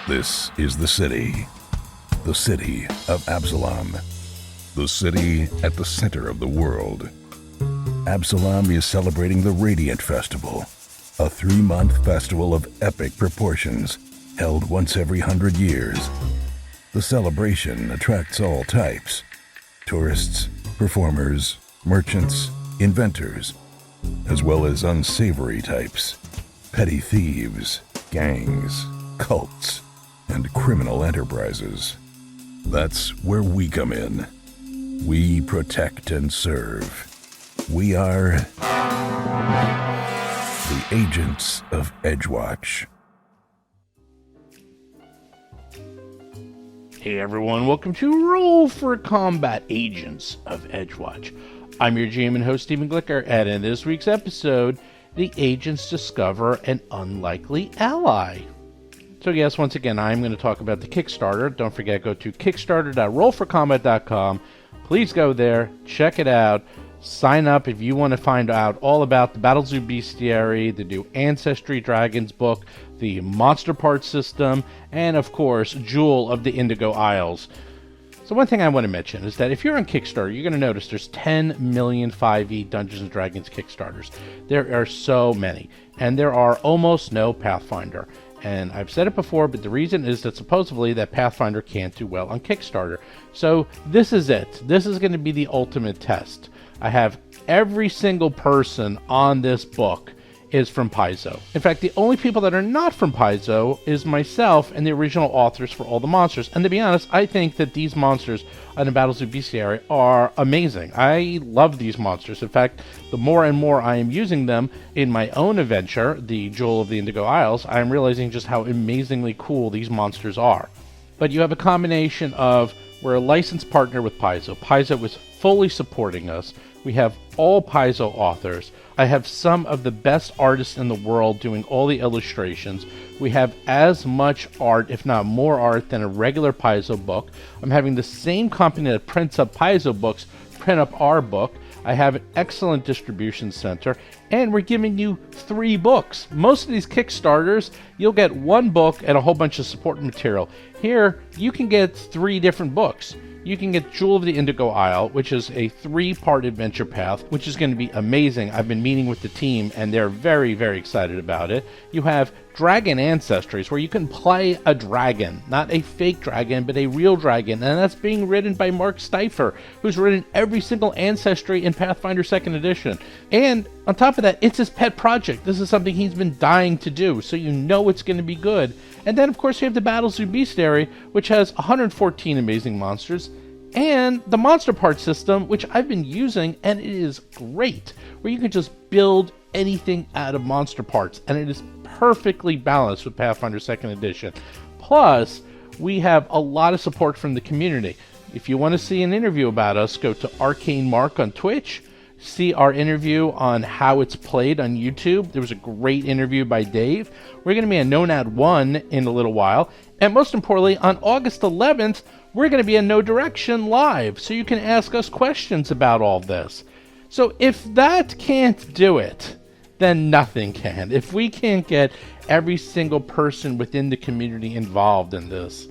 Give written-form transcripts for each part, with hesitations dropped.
This is the city of Absalom, the city at the center of the world. Absalom is celebrating the Radiant Festival, a 3-month festival of epic proportions held once every 100 years. The celebration attracts all types: tourists, performers, merchants, inventors, as well as unsavory types, petty thieves, gangs, cults, and criminal enterprises. That's where we come in. We protect and serve. We are the agents of Edgewatch. Hey everyone, welcome to Roll for Combat Agents of Edgewatch. I'm your GM and host, Stephen Glicker, and in this week's episode, the agents discover an unlikely ally. So yes, once again, I'm going to talk about the Kickstarter. Don't forget, go to kickstarter.rollforcombat.com. Please go there, check it out, sign up if you want to find out all about the Battlezoo Bestiary, the new Ancestry Dragons book, the Monster Parts system, and of course, Jewel of the Indigo Isles. So one thing I want to mention is that if you're on Kickstarter, you're going to notice there's 10 million 5e Dungeons & Dragons Kickstarters. There are so many, and there are almost no Pathfinder. And I've said it before, but the reason is that supposedly that Pathfinder can't do well on Kickstarter. So this is it. This is going to be the ultimate test. I have every single person on this book is from Paizo. In fact, the only people that are not from Paizo is myself and the original authors for all the monsters. And to be honest, I think that these monsters on the Battlezoo Bestiary are amazing. I love these monsters. In fact, the more and more I am using them in my own adventure, the Jewel of the Indigo Isles, I am realizing just how amazingly cool these monsters are. But you have a combination of, we're a licensed partner with Paizo. Paizo is fully supporting us. We have all Paizo authors. I have some of the best artists in the world doing all the illustrations. We have as much art, if not more art, than a regular Paizo book. I'm having the same company that prints up Paizo books print up our book. I have an excellent distribution center, and we're giving you 3 books. Most of these Kickstarters, you'll get 1 book and a whole bunch of support material. Here, you can get 3 different books. You can get Jewel of the Indigo Isle, which is a 3-part adventure path, which is going to be amazing. I've been meeting with the team, and they're very, very excited about it. You have Dragon Ancestries, where you can play a dragon, not a fake dragon, but a real dragon, and that's being written by Mark Stifer, who's written every single Ancestry in Pathfinder 2nd Edition. And on top of that, it's his pet project. This is something he's been dying to do, so you know it's going to be good. And then, of course, you have the Battlezoo Bestiary, which has 114 amazing monsters, and the Monster Parts system, which I've been using, and it is great, where you can just build anything out of monster parts, and it is perfectly balanced with Pathfinder 2nd Edition. Plus, we have a lot of support from the community. If you want to see an interview about us, go to Arcane Mark on Twitch. See our interview on how it's played on YouTube. There was a great interview by Dave. We're going to be a No Nat 1 in a little while. And most importantly, on August 11th, we're going to be a No Direction live, so you can ask us questions about all this. So if that can't do it, then nothing can. If we can't get every single person within the community involved in this,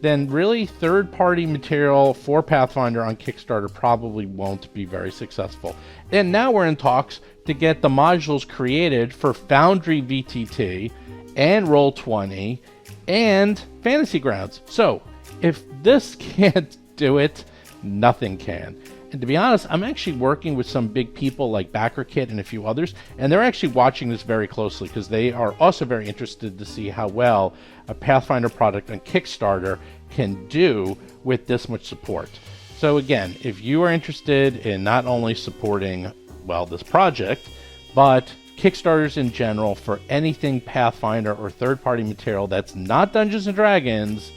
then really third-party material for Pathfinder on Kickstarter probably won't be very successful. And now we're in talks to get the modules created for Foundry VTT and Roll20 and Fantasy Grounds. So if this can't do it, nothing can. And to be honest, I'm actually working with some big people like BackerKit and a few others, and they're actually watching this very closely because they are also very interested to see how well a Pathfinder product on Kickstarter can do with this much support. So again, if you are interested in not only supporting, well, this project, but Kickstarters in general for anything Pathfinder or third-party material that's not Dungeons & Dragons,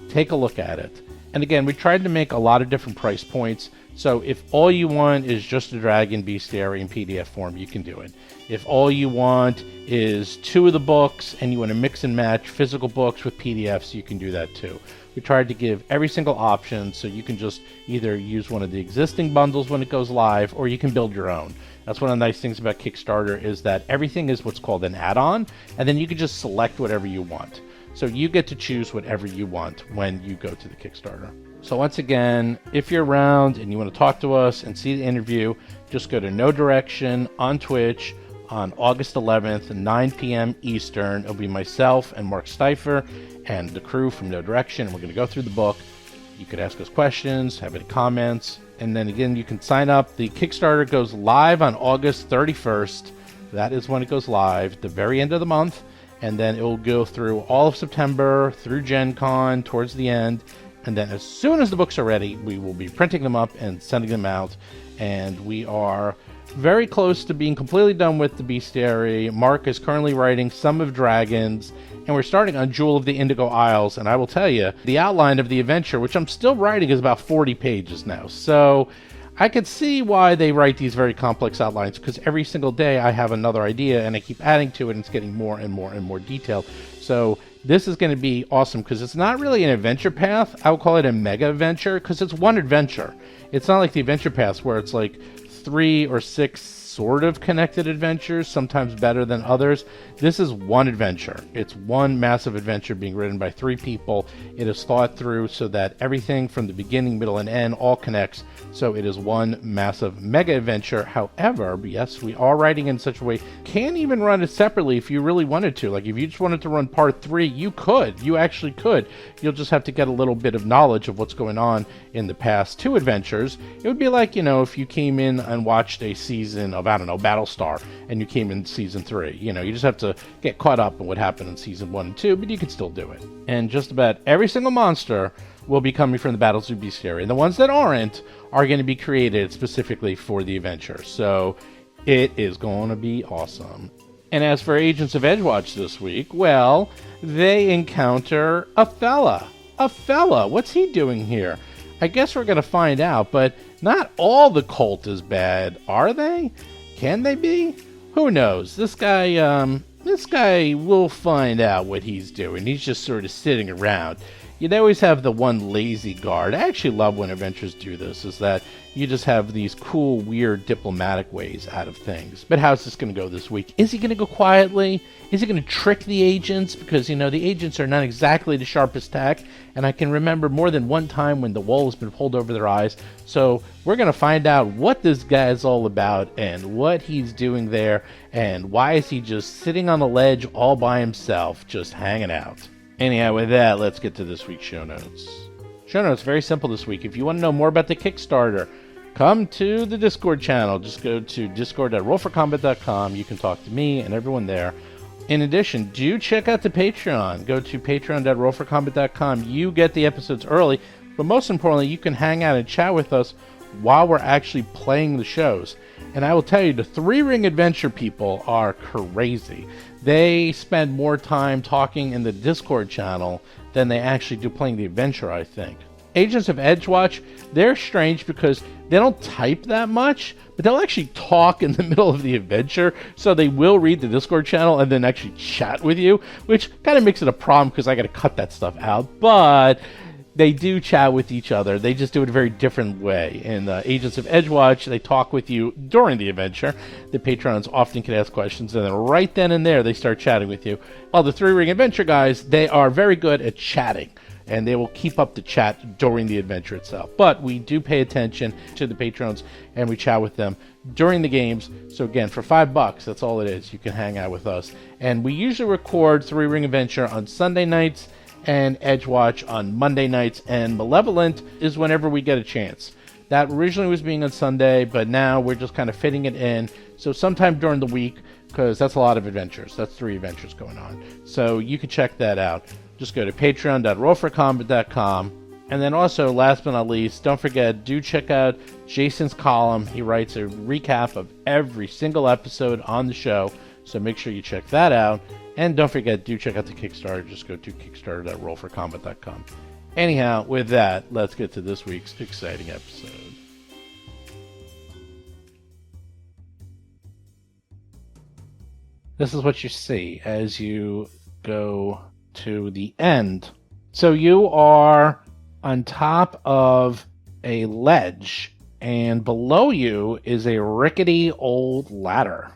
take a look at it. And again, we tried to make a lot of different price points. So if all you want is just a Dragon Bestiary in PDF form, you can do it. If all you want is 2 of the books and you want to mix and match physical books with PDFs, you can do that too. We tried to give every single option so you can just either use one of the existing bundles when it goes live, or you can build your own. That's one of the nice things about Kickstarter, is that everything is what's called an add-on, and then you can just select whatever you want. So you get to choose whatever you want when you go to the Kickstarter. So once again, if you're around and you want to talk to us and see the interview, just go to No Direction on Twitch on August 11th, 9 p.m. Eastern. It'll be myself and Mark Steifer and the crew from No Direction. We're going to go through the book. You could ask us questions, have any comments, and then again, you can sign up. The Kickstarter goes live on August 31st. That is when it goes live, the very end of the month, and then it will go through all of September, through Gen Con, towards the end, and then as soon as the books are ready, we will be printing them up and sending them out, and we are very close to being completely done with the bestiary. Mark is currently writing Some of Dragons, and we're starting on Jewel of the Indigo Isles, and I will tell you, the outline of the adventure, which I'm still writing, is about 40 pages now. So I could see why they write these very complex outlines, because every single day I have another idea, and I keep adding to it, and it's getting more and more and more detailed. So this is going to be awesome, because it's not really an adventure path. I would call it a mega adventure, because it's one adventure. It's not like the adventure paths where it's like 3 or 6 sort of connected adventures, sometimes better than others. This is one adventure. It's one massive adventure being written by 3 people. It is thought through so that everything from the beginning, middle, and end all connects. So it is one massive mega adventure. However, yes, we are writing in such a way, can even run it separately if you really wanted to. Like if you just wanted to run part 3, you could. You actually could. You'll just have to get a little bit of knowledge of what's going on in the past 2 adventures. It would be like, if you came in and watched a season of, Battlestar, and you came in season 3. You just have to get caught up on what happened in season 1 and 2, but you can still do it. And just about every single monster will be coming from the Battles of Bestiary, and the ones that aren't are going to be created specifically for the adventure. So it is going to be awesome. And as for Agents of Edgewatch this week, well, they encounter a fella. A fella. What's he doing here? I guess we're going to find out, but not all the cult is bad, are they? Can they be? Who knows? This guy, we'll find out what he's doing. He's just sort of sitting around. They always have the one lazy guard. I actually love when adventures do this, is that you just have these cool, weird, diplomatic ways out of things. But how's this going to go this week? Is he going to go quietly? Is he going to trick the agents? Because, the agents are not exactly the sharpest tack, and I can remember more than one time when the wool has been pulled over their eyes. So we're going to find out what this guy is all about and what he's doing there, and why is he just sitting on the ledge all by himself, just hanging out. Anyhow, with that, let's get to this week's show notes. Show notes, very simple this week. If you want to know more about the Kickstarter, come to the Discord channel. Just go to discord.rollforcombat.com. You can talk to me and everyone there. In addition, do check out the Patreon. Go to patreon.rollforcombat.com. You get the episodes early, but most importantly, you can hang out and chat with us while we're actually playing the shows. And I will tell you, the 3-Ring Adventure people are crazy. They spend more time talking in the Discord channel than they actually do playing the adventure, I think. Agents of Edgewatch, they're strange because they don't type that much, but they'll actually talk in the middle of the adventure, so they will read the Discord channel and then actually chat with you, which kind of makes it a problem because I got to cut that stuff out, but they do chat with each other. They just do it a very different way. In Agents of Edgewatch, they talk with you during the adventure. The patrons often can ask questions, and then right then and there, they start chatting with you. While the 3-Ring Adventure guys, they are very good at chatting, and they will keep up the chat during the adventure itself. But we do pay attention to the patrons, and we chat with them during the games. So again, for $5, that's all it is. You can hang out with us. And we usually record 3-Ring Adventure on Sunday nights, and Edgewatch on Monday nights, and Malevolent is whenever we get a chance. That originally was being on Sunday, but now we're just kind of fitting it in. So sometime during the week, because that's a lot of adventures. That's 3 adventures going on. So you can check that out. Just go to patreon.rollforcombat.com. And then also, last but not least, don't forget, do check out Jason's column. He writes a recap of every single episode on the show. So make sure you check that out. And don't forget, do check out the Kickstarter. Just go to kickstarter.rollforcombat.com. Anyhow, with that, let's get to this week's exciting episode. This is what you see as you go to the end. So you are on top of a ledge, and below you is a rickety old ladder.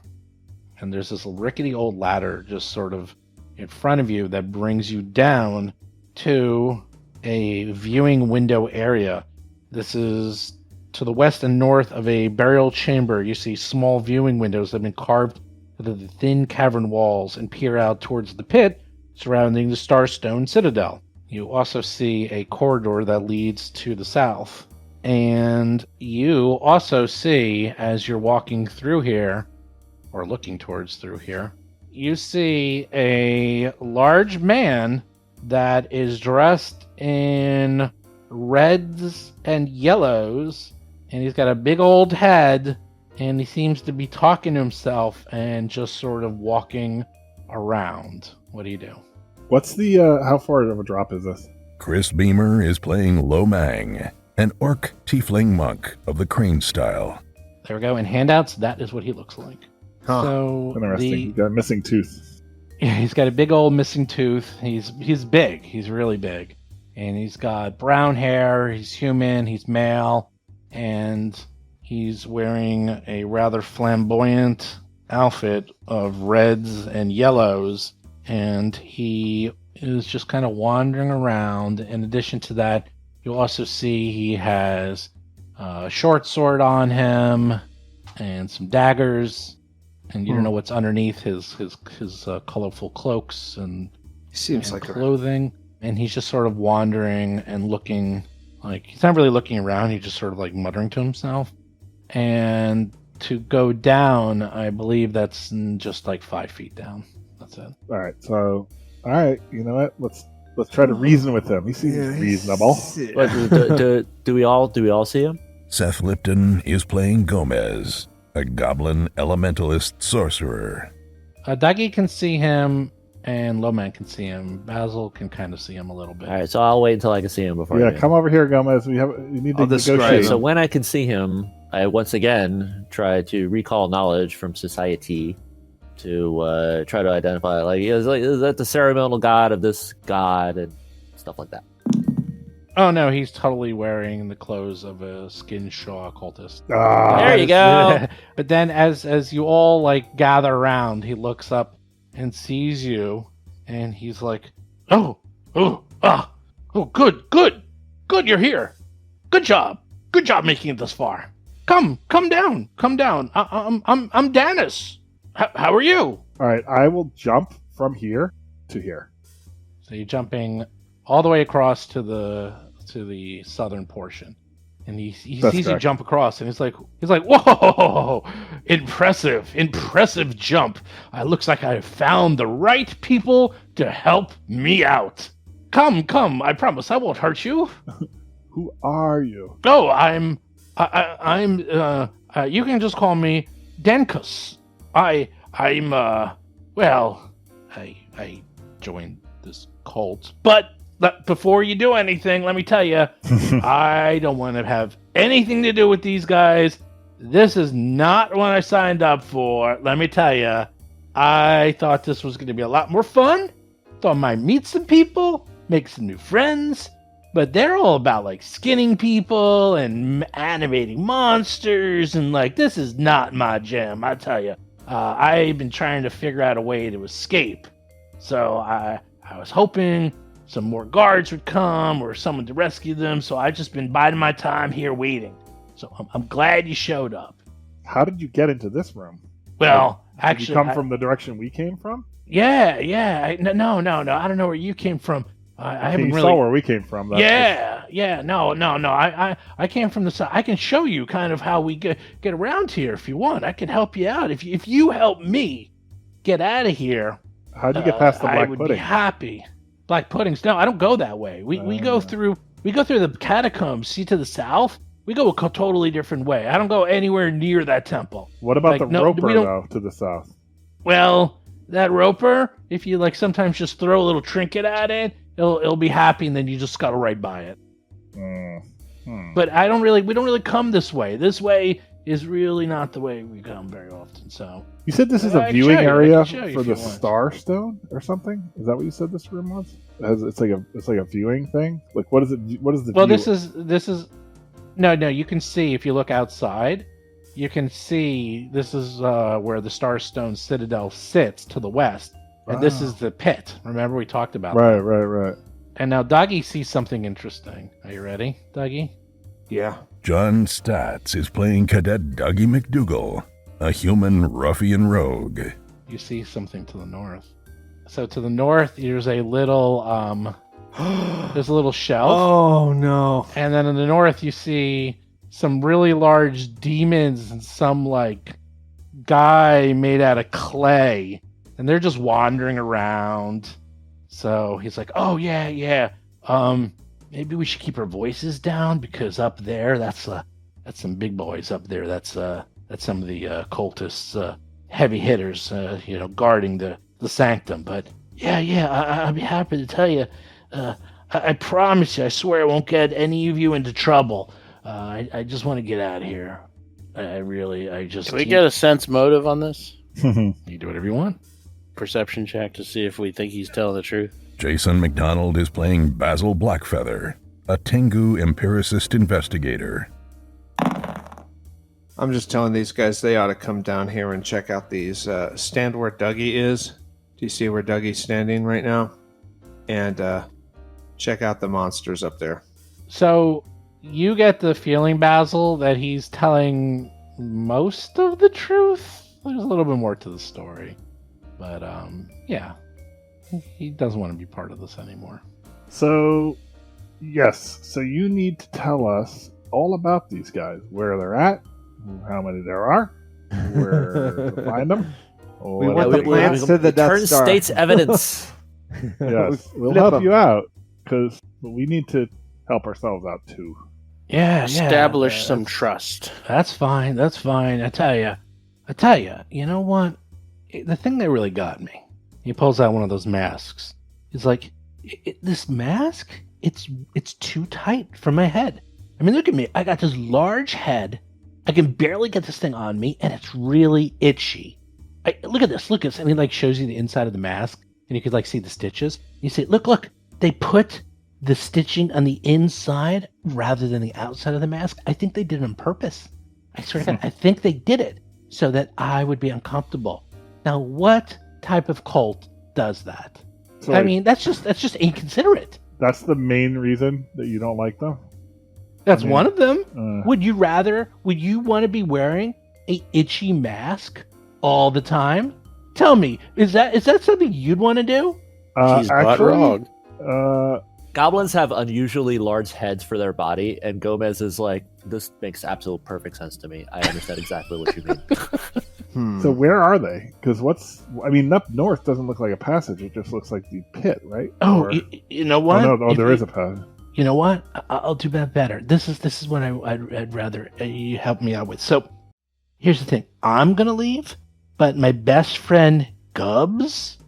And there's this rickety old ladder just sort of in front of you that brings you down to a viewing window area. This is to the west and north of a burial chamber. You see small viewing windows that have been carved into the thin cavern walls and peer out towards the pit surrounding the Starstone Citadel. You also see a corridor that leads to the south. And you also see, as you're walking through here, or looking towards through here, you see a large man that is dressed in reds and yellows, and he's got a big old head, and he seems to be talking to himself and just sort of walking around. What do you do? What's the, how far of a drop is this? Chris Beamer is playing Lo Mang, an orc tiefling monk of the crane style. There we go. In handouts, that is what he looks like. Huh. So Interesting. He's got a missing tooth. Yeah, he's got a big old missing tooth. He's big. He's really big. And he's got brown hair. He's human. He's male. And he's wearing a rather flamboyant outfit of reds and yellows. And he is just kind of wandering around. In addition to that, you'll also see he has a short sword on him and some daggers. And you don't know what's underneath his colorful cloaks and Seems like clothing. And he's just sort of wandering and looking like he's not really looking around. He's just sort of like muttering to himself. And to go down, I believe that's just like 5 feet down. That's it. All right. So, all right. You know what? Let's try to reason with him. He seems reasonable. What, do we all see him? Seth Lipton is playing Gomez, a goblin elementalist sorcerer. Dougie can see him, and Loman can see him. Basil can kind of see him a little bit. All right, so I'll wait until I can see him before. Yeah, I do. come over here, Gomez. You need to I'll describe negotiate. him. So when I can see him, I once again try to recall knowledge from society to try to identify, is that the ceremonial god of this god and stuff like that. Oh no, he's totally wearing the clothes of a skin shaw cultist. There you go. But then as you all like gather around, he looks up and sees you, and he's like, good, you're here. Good job making it this far. Come down. I'm Danis. How are you? All right, I will jump from here to here. So you're jumping all the way across to the southern portion, and he sees you jump across, and he's like, whoa, impressive jump. It looks like I found the right people to help me out. Come, I promise I won't hurt you. Who are you? Oh, I'm you can just call me Denkus. I joined this cult, but before you do anything, let me tell you, I don't want to have anything to do with these guys. This is not what I signed up for. Let me tell you, I thought this was going to be a lot more fun. Thought I might meet some people, make some new friends, but they're all about like skinning people and animating monsters, and like this is not my jam. I tell you, I've been trying to figure out a way to escape, so I was hoping some more guards would come or someone to rescue them, so I've just been biding my time here waiting. So I'm glad you showed up. How did you get into this room? Well, Did actually, you come from the direction we came from? Yeah. No. I don't know where you came from. I haven't You really. saw where we came from. No. I came from the side. I can show you kind of how we get around here if you want. I can help you out if you help me get out of here. How'd you get past the I black would pudding? be happy. Black puddings? No, I don't go that way. We go through the catacombs. See to the south. We go a totally different way. I don't go anywhere near that temple. What about the roper, we don't- though, to the south? Well, that roper, if you like sometimes just throw a little trinket at it, it'll be happy, and then you just scuttle right by it. But we don't really come this way. This way is really not the way we come very often. So You said this is I a can viewing show you. I area can show you for if the you want. Starstone or something? Is that what you said this room was? It's like a viewing thing. Like what is it? What is the? well, view? this is no. You can see if you look outside. You can see this is where the Starstone Citadel sits to the west, And this is the pit. Remember we talked about Right, that. right. And now Dougie sees something interesting. Are you ready, Dougie? Yeah. John Statz is playing Cadet Dougie McDougal, a human ruffian rogue. You see something to the north. So to the north, there's a little shelf. Oh no. And then in the north, you see some really large demons and some like guy made out of clay, and they're just wandering around. So he's like, "Oh yeah. Maybe we should keep our voices down because up there, that's some big boys up there. That's some of the cultists, heavy hitters, guarding the sanctum. But I'll be happy to tell you. I promise you, I swear I won't get any of you into trouble. I just want to get out of here. Can we get a sense motive on this? You do whatever you want. Perception check to see if we think he's telling the truth. Jason McDonald is playing Basil Blackfeather, a Tengu empiricist investigator. I'm just telling these guys they ought to come down here and check out these. Stand where Dougie is. Do you see where Dougie's standing right now? And check out the monsters up there. So you get the feeling, Basil, that he's telling most of the truth. There's a little bit more to the story. But, he doesn't want to be part of this anymore. So, yes. So you need to tell us all about these guys. Where they're at, how many there are, where to find them. We want the plans to the Death Turn Star. state's evidence. Yes, we'll Flip help 'em. you out because we need to help ourselves out too. Establish some trust. That's fine. I tell you, you know what? The thing that really got me, he pulls out one of those masks. He's like, this mask, it's too tight for my head. I mean, look at me. I got this large head. I can barely get this thing on me, and it's really itchy. Look at this. And he like shows you the inside of the mask, and you could like see the stitches. You say, look, they put the stitching on the inside rather than the outside of the mask. I think they did it on purpose. I swear to God, I think they did it so that I would be uncomfortable. Now, what type of cult does that? So I mean, that's just inconsiderate. that's the main reason that you don't like them. That's I mean, one of them. Would Would you want to be wearing a itchy mask all the time? Tell me, is that something you'd want to do? She's butt wrong. Goblins have unusually large heads for their body, and Gomez is like, this makes absolute perfect sense to me. I understand exactly what you mean. So where are they? Because up north doesn't look like a passage. It just looks like the pit, right? Oh, Or- you know what? there is a passage. You know what? I'll do that better. This is what I'd rather you help me out with. So, here's the thing. I'm gonna leave, but my best friend Gubbs,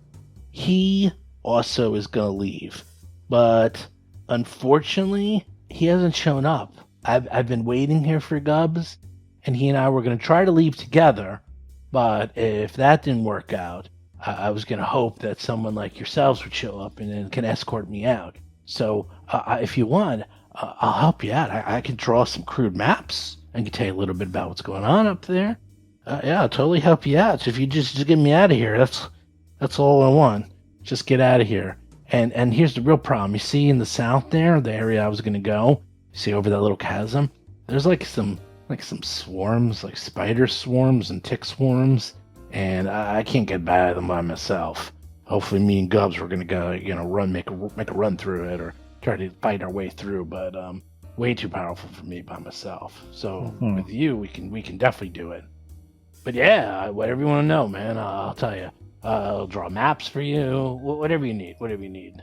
he also is gonna leave. But unfortunately, he hasn't shown up. I've been waiting here for Gubbs, and he and I were gonna try to leave together. But if that didn't work out, I was gonna hope that someone like yourselves would show up and then can escort me out. So, if you want, I'll help you out. I can draw some crude maps. I can tell you a little bit about what's going on up there. I'll totally help you out. So if you just get me out of here, that's all I want. Just get out of here. And here's the real problem. You see in the south there, the area I was going to go, you see over that little chasm, there's like some swarms, like spider swarms and tick swarms, and I can't get by them by myself. Hopefully me and Gubbs were going to go, make a run through it or try to fight our way through, but way too powerful for me by myself. So with you, we can definitely do it. But yeah, whatever you want to know, man, I'll tell you. I'll draw maps for you, whatever you need.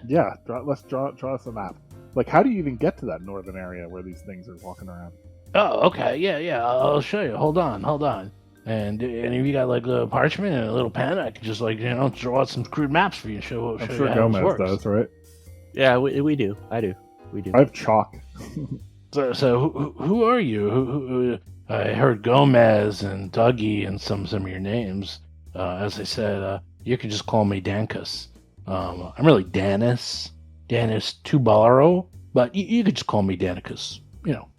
Yeah, let's draw us a map. Like, how do you even get to that northern area where these things are walking around? Oh, okay, yeah, I'll show you. Hold on. And any of you got like a parchment and a little pen, I can just draw out some crude maps for you and show I'm you sure how Gomez this works. does, right? Yeah, we do. I do. We do. I have chalk. So who are you? Who I heard Gomez and Dougie and some of your names. As I said, you can just call me Dankus. I'm really Danis Tubaro, but you could just call me Danicus.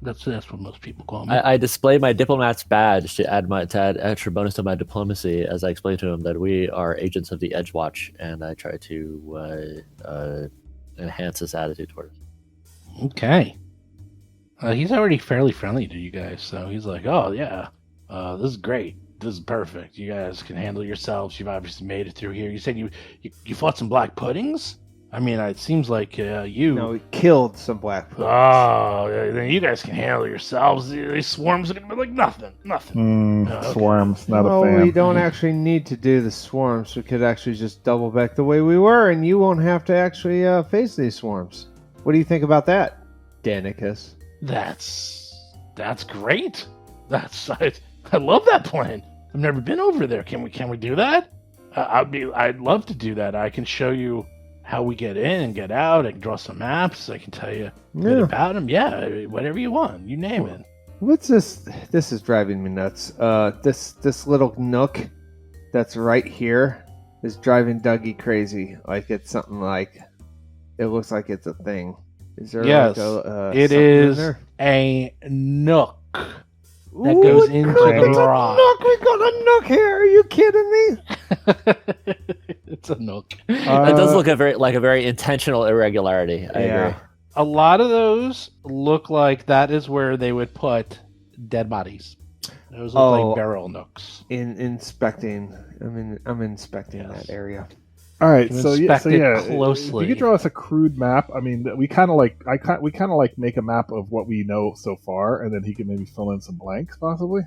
that's what most people call me. I display my diplomat's badge to add extra bonus to my diplomacy as I explain to him that we are agents of the Edgewatch, and I try to enhance his attitude toward us. Okay. He's already fairly friendly to you guys, so he's like, "Oh yeah, this is great. This is perfect. You guys can handle yourselves. You've obviously made it through here. You said you fought some black puddings. I mean, it seems like you. No, we killed some black puddings. Oh, then you guys can handle yourselves. These swarms are gonna be like nothing. Okay. Swarms, not a Well, fan. we don't actually need to do the swarms. We could actually just double back the way we were, and you won't have to actually face these swarms. What do you think about that, Danicus? That's great. I love that plan. I've never been over there. Can we do that? I'd love to do that. I can show you how we get in and get out. I can draw some maps. I can tell you a bit about them. Yeah, whatever you want. You name it. What's this? This is driving me nuts. This little nook that's right here is driving Dougie crazy. Like it's something like it looks like it's a thing. Is there Yes, it is a nook that goes into the rock. Nook? We got a nook here. Are you kidding me? It's a nook. It does look like a very intentional irregularity. I agree. A lot of those look like that is where they would put dead bodies. Those look like barrel nooks. I'm inspecting that area. All right, You so inspect it yeah, closely. if you could draw us a crude map, I mean, we kind of like make a map of what we know so far, and then he can maybe fill in some blanks, possibly.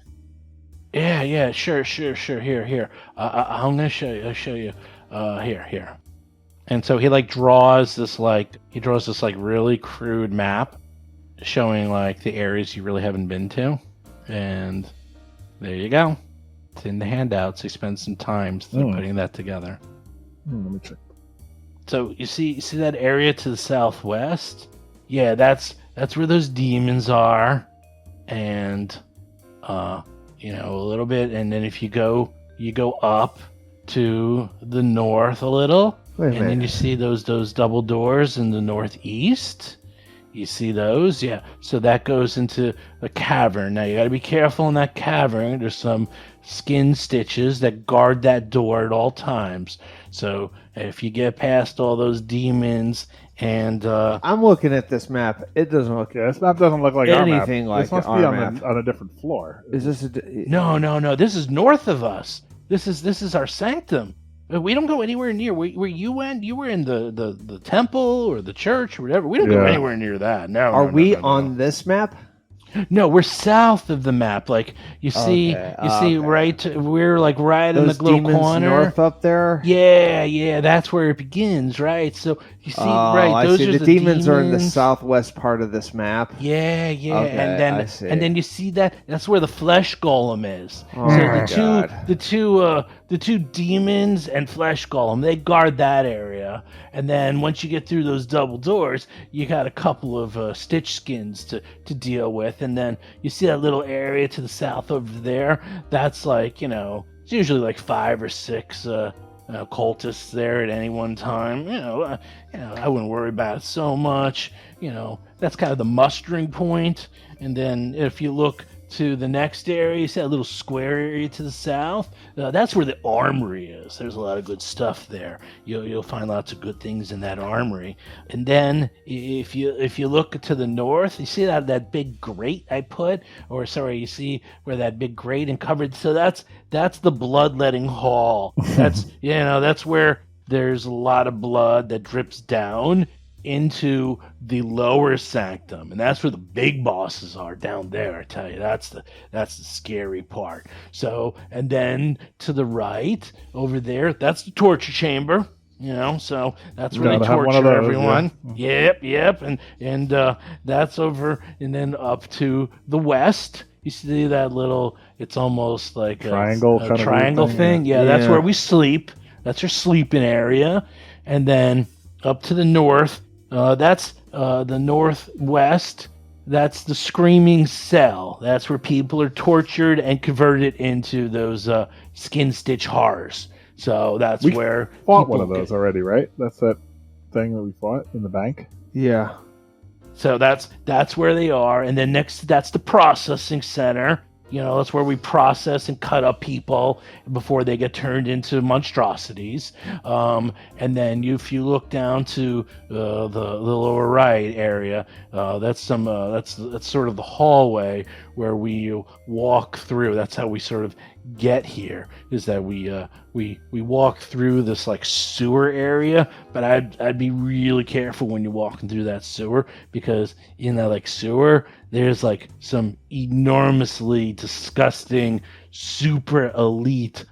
Yeah, sure. Here. I'm gonna show you. Here. And so he draws this really crude map, showing like the areas you really haven't been to, and there you go. It's in the handouts. He spends some time putting that together. Let me check. So you see that area to the southwest? Yeah, that's where those demons are, and a little bit, and then if you go up to the north a little, then you see those double doors in the northeast. You see those? Yeah. So that goes into a cavern. Now you got to be careful in that cavern. There's some skin stitches that guard that door at all times. So if you get past all those demons and I'm looking at this map. It doesn't look. Yeah, this map doesn't look like anything our map. like this must our be map. on a different floor. Is this No. This is north of us. This is our sanctum. We don't go anywhere near where you went. You were in the temple or the church or whatever. We don't go anywhere near that. No. Are we on this map? No, we're south of the map. Like you see, right. We're like right in the little corner north up there. Yeah, that's where it begins, right? So you see, right? Those are the demons are in the southwest part of this map. Yeah, Okay, and then you see that's where the flesh golem is. Oh so my God. the two demons and flesh golem, they guard that area. And then once you get through those double doors, you got a couple of stitch skins to deal with. And then you see that little area to the south over there. That's like, it's usually like 5 or 6 cultists there at any one time. I wouldn't worry about it so much. That's kind of the mustering point. And then if you look to the next area, you see that little square area to the south. That's where the armory is. There's a lot of good stuff there. You'll find lots of good things in that armory. And then if you look to the north, you see that big grate I put, you see where that big grate and covered. So that's the bloodletting hall. That's where there's a lot of blood that drips down into the lower sanctum, and that's where the big bosses are down there. I tell you, that's the scary part. So, and then to the right over there, that's the torture chamber. So that's where they torture everyone. Yeah. Yep. And that's over, and then up to the west. You see that little? It's almost like a triangle thing. Yeah, that's where we sleep. That's your sleeping area, and then up to the north. That's the northwest. That's the screaming cell. That's where people are tortured and converted into those skin stitch horrors. So that's where fought one of those already, right? That's that thing that we fought in the bank. Yeah. So that's where they are, and then next that's the processing center. That's where we process and cut up people before they get turned into monstrosities. And then if you look down to the lower right area, that's sort of the hallway where we walk through. That's how we sort of get here. Is that we walk through this like sewer area, but I'd be really careful when you're walking through that sewer, because in that like sewer there's like some enormously disgusting, super elite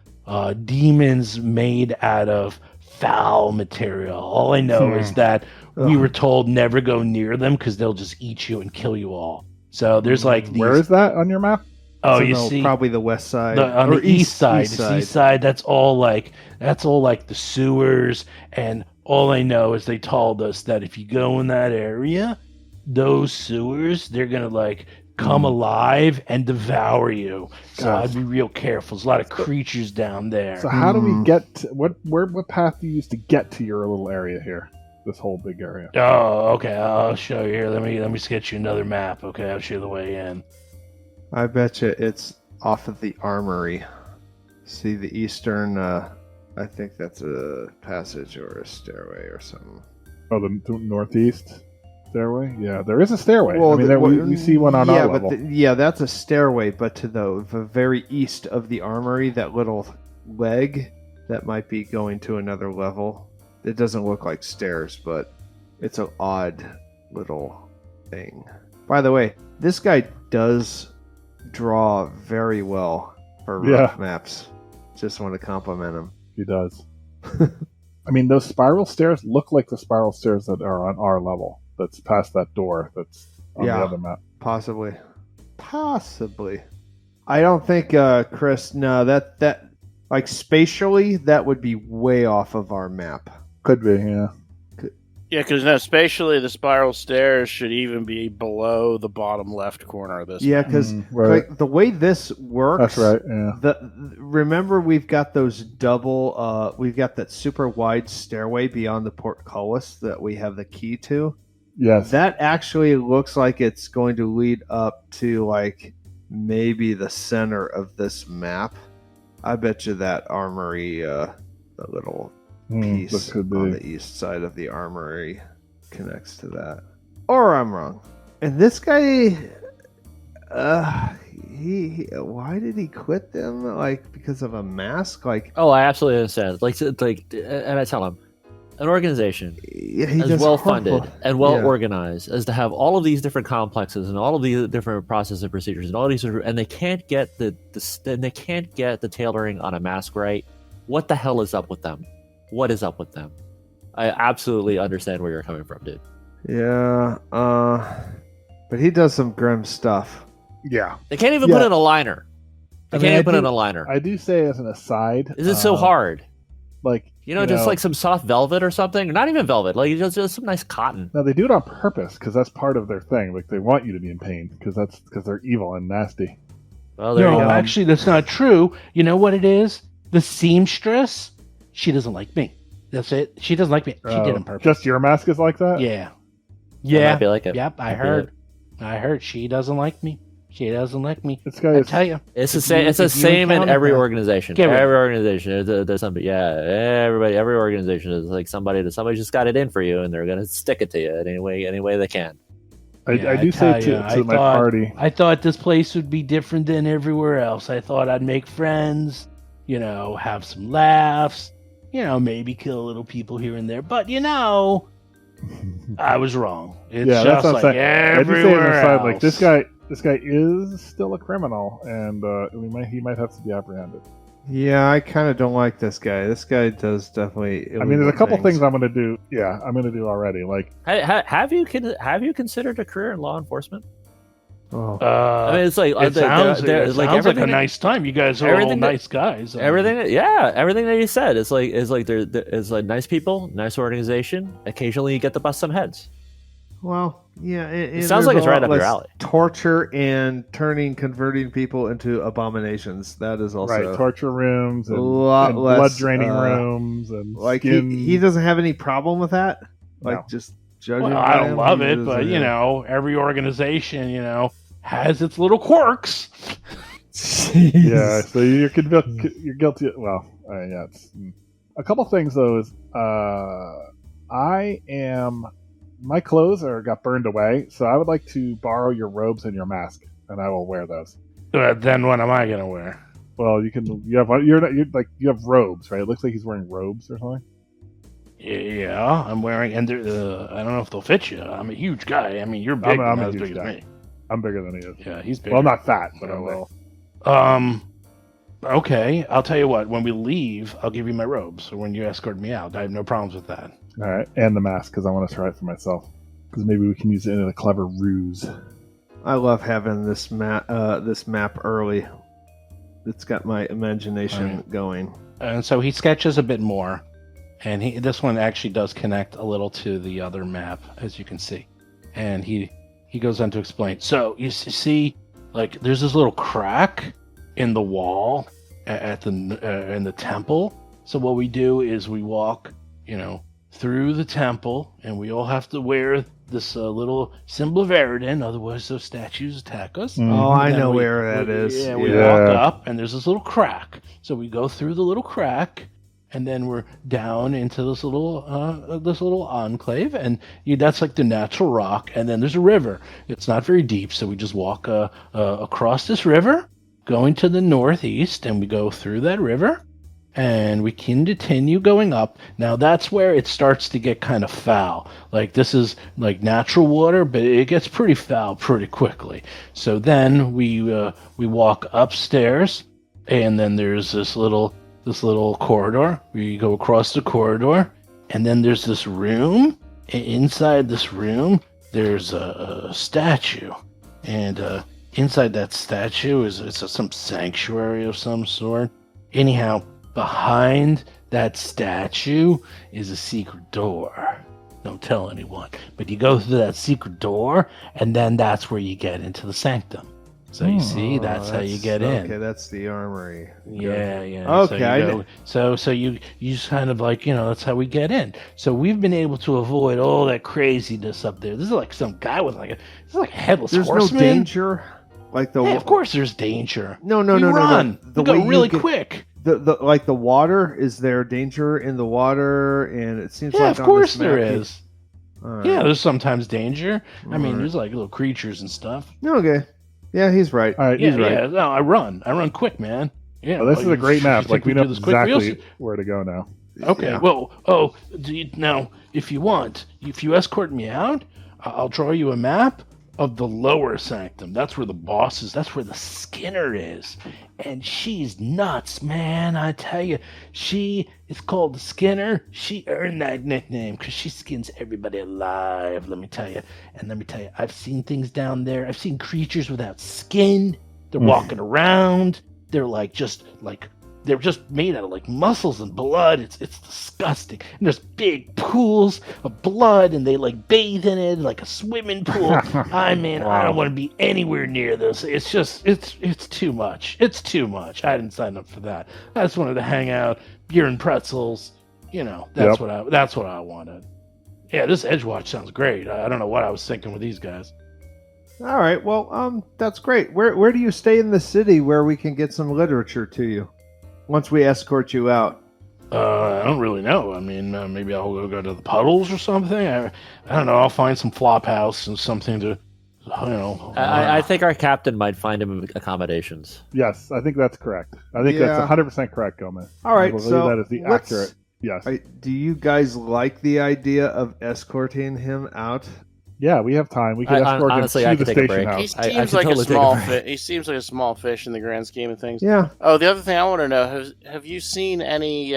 demons made out of foul material. All I know is that we were told never go near them because they'll just eat you and kill you all. So there's like these... Where is that on your map? Oh, So you no, see, probably the west side, on or the east side. East side. East side. That's all like the sewers. And all I know is they told us that if you go in that area, those sewers, they're gonna like come alive and devour you. So God. I'd be real careful. There's a lot of creatures down there. So how do we get to, what path do you use to get to your little area here? This whole big area. Oh, okay. I'll show you here. Let me sketch you another map. Okay, I'll show you the way in. I bet you it's off of the armory. See the eastern, I think that's a passage or a stairway or something. Oh, the northeast stairway? Yeah, there is a stairway. Well, I mean, we see one on our level. That's a stairway, but to the very east of the armory, that little leg, that might be going to another level. It doesn't look like stairs, but it's an odd little thing. By the way, this guy does draw very well for rough maps. Just want to compliment him. He does. I mean, those spiral stairs look like the spiral stairs that are on our level. That's past that door. That's on the other map. Possibly. I don't think, Chris. No, that like spatially, that would be way off of our map. Could be, yeah. Yeah, because spatially, the spiral stairs should even be below the bottom left corner of this. Yeah, because like, the way this works. That's right. Yeah. Remember, we've got those double. We've got that super wide stairway beyond the portcullis that we have the key to. Yes. That actually looks like it's going to lead up to like maybe the center of this map. I bet you that armory, the little piece on the east side of the armory connects to that. Or I'm wrong. And this guy, he why did he quit them? Like because of a mask? Like I absolutely understand. And I tell him, an organization as well funded and well organized as to have all of these different complexes and all of these different processes and procedures and all these, and they can't get the tailoring on a mask right. What the hell is up with them? What is up with them? I absolutely understand where you're coming from, dude. Yeah, but he does some grim stuff. Yeah. They can't even put in a liner. They can't even put in a liner. I do say as an aside. Is it so hard? Like just like some soft velvet or something, or not even velvet, like just some nice cotton. No, they do it on purpose because that's part of their thing. Like they want you to be in pain because they're evil and nasty. Well, there you go. Actually, that's not true. You know what it is? The seamstress. She doesn't like me. That's it. She doesn't like me. She did it on purpose. Just your mask is like that? Yeah. Yeah. I feel like it. Yep, I heard. She doesn't like me. She doesn't like me. This guy I tell you. It's the same. It's the same in every organization. Every organization. There's somebody. Yeah. Everybody. Every organization is like somebody just got it in for you, and they're gonna stick it to you in any way they can. I do say to my party. I thought this place would be different than everywhere else. I thought I'd make friends. Have some laughs. Maybe kill little people here and there. But I was wrong. It's just that's what I'm saying. everywhere else. Like this guy is still a criminal, and he might have to be apprehended. Yeah, I kind of don't like this guy. This guy does definitely. I mean, there's a couple things I'm going to do. Yeah, I'm going to do already. Like, have you considered a career in law enforcement? Oh. I mean, it's like it sounds like a nice time. You guys are all nice guys. Everything that you said is like there's like nice people, nice organization. Occasionally, you get to bust some heads. Well, yeah, it sounds like it's right up your alley. Torture and converting people into abominations. That is also right. Torture rooms and blood draining rooms and like skin. he doesn't have any problem with that. Like No. just judging Well, by I don't him, love he it, was but a- every organization, has its little quirks. Yeah, so you're guilty. Well, yeah. A couple things though is my clothes got burned away, so I would like to borrow your robes and your mask, and I will wear those. Then what am I gonna wear? Well, you have robes, right? It looks like he's wearing robes or something. Yeah, I'm wearing, and I don't know if they'll fit you. I'm a huge guy. I mean, you're big, I'm not a as huge big guy. as me. I'm bigger than he is. Yeah, he's big. Well, not fat, but Oh, I'm well. big. Okay, I'll tell you what. When we leave, I'll give you my robes. Or when you escort me out, I have no problems with that. All right, and the mask because I want to try it for myself. Because maybe we can use it in a clever ruse. I love having this map early. It's got my imagination going. And so he sketches a bit more, and this one actually does connect a little to the other map, as you can see. And he goes on to explain. So you see, like, there's this little crack in the wall in the temple. So what we do is we walk, through the temple, and we all have to wear this little symbol of Eridan, otherwise those statues attack us. Oh, I Then know where that is. Yeah, we Yeah. walk up, and there's this little crack. So we go through the little crack, and then we're down into this little enclave, and that's like the natural rock. And then there's a river. It's not very deep, so we just walk across this river, going to the northeast, and we go through that river. And we can continue going up. Now that's where it starts to get kind of foul. Like, this is like natural water, but it gets pretty foul pretty quickly. So then we walk upstairs, and then there's this little corridor. We go across the corridor, and then there's this room. Inside this room, there's a statue, and inside that statue is some sanctuary of some sort. Anyhow. Behind that statue is a secret door. Don't tell anyone. But you go through that secret door, and then that's where you get into the sanctum. So you see, that's how you get in. Okay, that's the armory. Yeah, yeah. Okay. So you just kind of like, that's how we get in. So we've been able to avoid all that craziness up there. This is like some guy with a headless There's horseman. no danger. Like the of course there's danger. No. We run. The we go way really quick. The water, is there danger in the water? And it seems like of course there is. Right. Yeah, there's sometimes danger. I mean, there's like little creatures and stuff. Okay. Yeah, he's right. All right, he's right. Yeah, no, I run quick, man. Yeah, Well, this is a great map. Like, we know this quick. exactly where to go now. Okay. Yeah. Well, now if you escort me out, I'll draw you a map of the lower sanctum. That's where the boss is. That's where the Skinner is. And she's nuts, man. I tell you, she is called the Skinner. She earned that nickname because she skins everybody alive, let me tell you. And let me tell you, I've seen things down there. I've seen creatures without skin. They're walking around. They're they're just made out of like muscles and blood. It's disgusting. And there's big pools of blood, and they like bathe in it like a swimming pool. I don't want to be anywhere near this. It's just it's too much. It's too much. I didn't sign up for that. I just wanted to hang out, beer and pretzels. That's what I wanted. Yeah, this Edgewatch sounds great. I don't know what I was thinking with these guys. All right. Well, that's great. Where do you stay in the city where we can get some literature to you once we escort you out? I don't really know. I mean, maybe I'll go to the puddles or something. I don't know. I'll find some flop house and something to, I think our captain might find him accommodations. Yes, I think that's correct. I think that's 100% correct, Gomez. All right, I believe so that is the let's- accurate. Yes. Do you guys like the idea of escorting him out? Yeah, we have time. We can escort honestly, him I to the could take a station break. He house. I seems can like totally a take a small break. fish. He seems like a small fish in the grand scheme of things. Yeah. Oh, the other thing I want to know: have you seen any?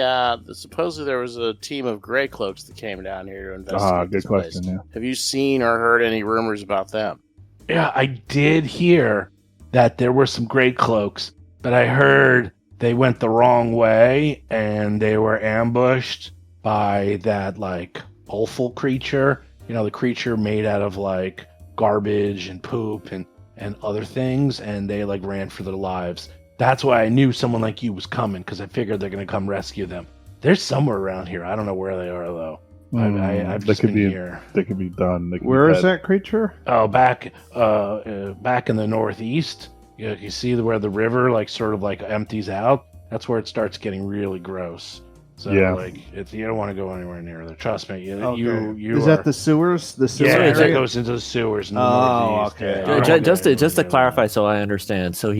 Supposedly there was a team of gray cloaks that came down here to investigate Good this question. place. Yeah. Have you seen or heard any rumors about them? Yeah, I did hear that there were some great cloaks, but I heard they went the wrong way and they were ambushed by that like awful creature. The creature made out of like garbage and poop and other things, and they like ran for their lives. That's why I knew someone like you was coming, because I figured they're gonna come rescue them. They're somewhere around here. I don't know where they are though. I've That just could been be here. They could be done. They could Where be is dead. that creature? Oh, back in the northeast. You see where the river sort of empties out. That's where it starts getting really gross. So Yeah. you don't want to go anywhere near there. Trust me. Okay. You Is are, that the sewers? The sewer yeah, that area? goes into the sewers in the Oh, northeast. okay. Yeah, All you Ju- don't ju- wanna just go to just to anywhere near clarify, that. so I understand. So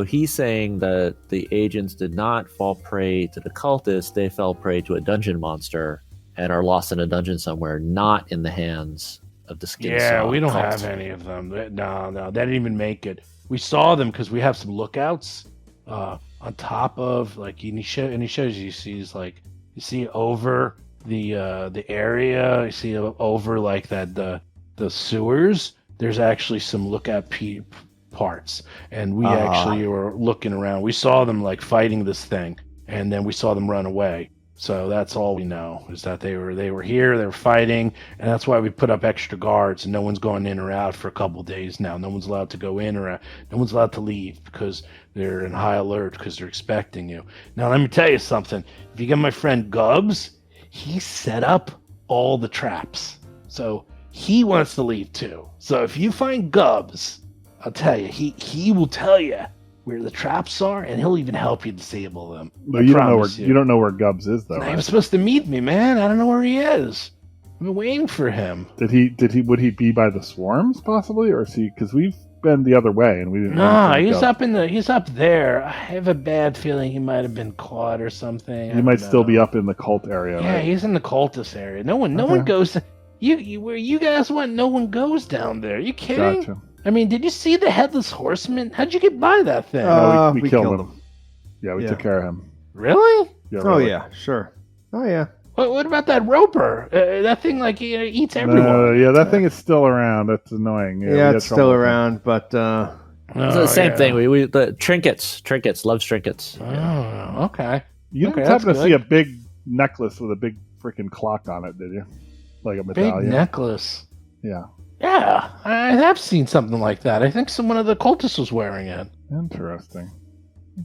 he's saying that the agents did not fall prey to the cultists; they fell prey to a dungeon monster and are lost in a dungeon somewhere, not in the hands of the skin. Yeah, Saw we don't cult. have any of them. No, they didn't even make it. We saw them because we have some lookouts on top of and he shows you sees you see over the area. You see over the sewers. There's actually some lookout parts, and we actually were looking around. We saw them fighting this thing, and then we saw them run away. So that's all we know is that they were here, they were fighting, and that's why we put up extra guards, and no one's going in or out for a couple of days now. No one's allowed to go in or out. No one's allowed to leave because they're in high alert because they're expecting you. Now let me tell you something. If you get my friend Gubbs, he set up all the traps. So he wants to leave too. So if you find Gubbs, I'll tell you, he will tell you where the traps are, and he'll even help you disable them. But I you don't know where promise you don't know where Gubbs is though. He Right? was supposed to meet me, man. I don't know where he is. I've been waiting for him. Would he be by the swarms possibly, or is he? Because we've been the other way and we didn't. No, run into Gubbs. he's up there. I have a bad feeling he might have been caught or something. He might still be up in the cult area. Yeah, right? he's in the cultist area. No one Okay. goes. You where you guys went? No one goes down there. You kidding? Gotcha. I mean, did you see the headless horseman? How'd you get by that thing? No, we we killed killed him. Yeah, we Yeah. took care of him. Really? Yeah, Oh really. yeah, sure. Oh yeah. What about that roper? That thing eats everyone. Yeah, that thing is still around. That's annoying. Yeah, we had it's trouble still with it. around, but It's the same yeah. thing. We the trinkets, loves trinkets. Oh, okay. You Okay, didn't happen to that's see good. a big necklace with a big freaking clock on it, did you? Like a Big medallion. necklace. Yeah. Yeah, I have seen something like that. I think one of the cultists was wearing it. Interesting.